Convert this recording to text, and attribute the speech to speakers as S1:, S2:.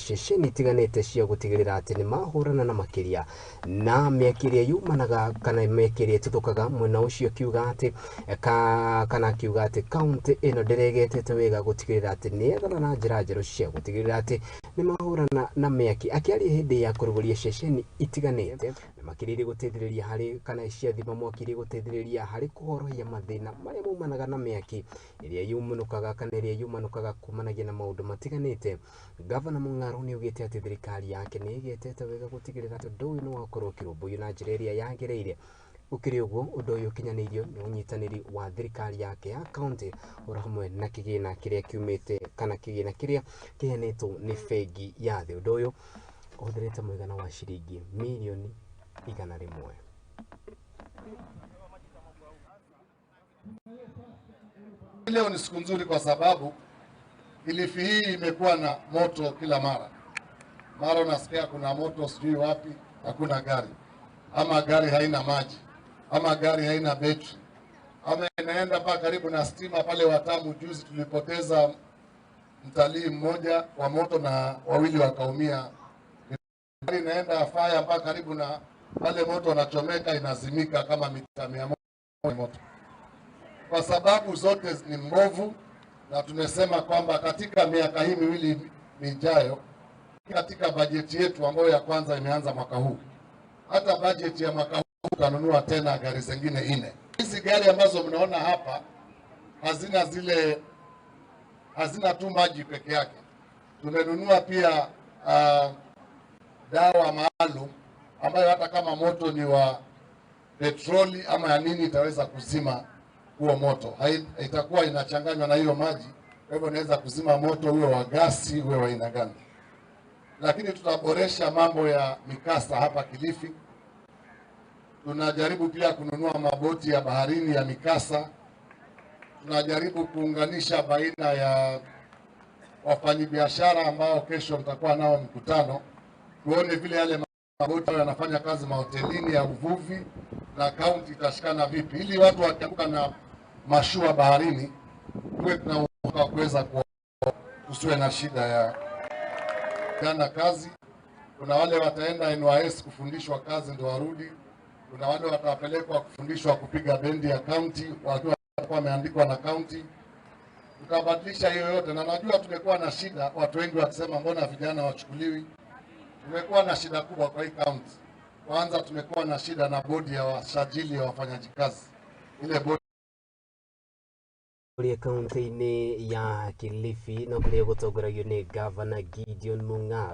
S1: ceceni itiganite cia gutigirira ati ni mahurana na makiria na mekiria yumanaga kana mekiria tutukaga mwena ucio kiuga ati kana kiuga ati county ino ndiregetete wega gutigirira ati ni ethana na njira njeru cia gutigirira ati ni mahurana na meki akiari hindi ya kuruguria ceceni itiganite makiriri gutethiriria hari kana cia thima mwakiri gutethiriria hari kuhorohia mathina maria mumanaga na meki iria yumanukaga kana iria yumanukaga kumanagia na maundu matiganite. Gavana Mung'aro ni ugite ati thirikari yake ni igetete wega gutigirira ati undu uyu ni wakorwo kirumbuyu na njira iria yagereire. Ukiri uguo undu uyu ukinyanirio ni unyitaniri wa thirikari yake ya county urahamwe na kigina kiria kiumite kana kigina kiria kihenetwo ni bengi ya thi. Undu uyu uthirite mwigana wa shilingi milioni 100.
S2: Leo ni siku nzuri kwa sababu Kilifi hii imekuwa na moto kila mara. Mara unasikia kuna moto sijui wapi, hakuna gari. Ama gari haina maji. Ama gari haina betri. Ama inaenda mpaka karibu na stima pale Watamu. Juzi tulipoteza mtalii mmoja wa moto na wawili wakaumia. Gari inaenda fire mpaka karibu na pale moto unachomeka inazimika kama mita 100 moto. Kwa sababu zote ni mbovu. Na tumesema kwamba katika miaka hii miwili mijayo, katika bajeti yetu ambayo ya kwanza imeanza mwaka huu, hata bajeti ya mwaka huu tutanunua tena gari zingine 4. Hizi gari ambazo mnaona hapa hazina tu maji peke yake. Tumenunua pia dawa maalum ambayo hata kama moto ni wa petroli ama ya nini itaweza kuzima huo moto. Itakuwa inachanganywa na hiyo maji, kwa hivyo inaweza kuzima moto huo wa gasi huo wa aina gani. Lakini tutaboresha mambo ya mikasa hapa Kilifi. Tunajaribu pia kununua maboti ya baharini ya mikasa. Tunajaribu kuunganisha baina ya wafanyabiashara ambao kesho mtakuwa nao mkutano, tuone vile yale maboti yanafanya kazi mahotelini ya uvuvi na kaunti itashikana vipi, ili watu wakiamka na mashua baharini tuwe tuna kuweza kusiwe na shida ya jana kazi. Kuna wale wataenda NYS kufundishwa kazi ndio warudi. Kuna wale watapelekwa kufundishwa kupiga bendi ya county wakiwa wameandikwa na county. Tukabadilisha hiyo yote, na najua tumekuwa na shida, watu wengi wakisema mbona vijana wachukuliwi. Tumekuwa na shida kubwa kwa hii county. Kwanza tumekuwa na shida na bodi ya wasajili ya wafanyaji kazi. Ile bodi
S1: kuria kaunti-ini ya Kilifi na kuria gutongoragio ni Gavana Gideon Mung'aro.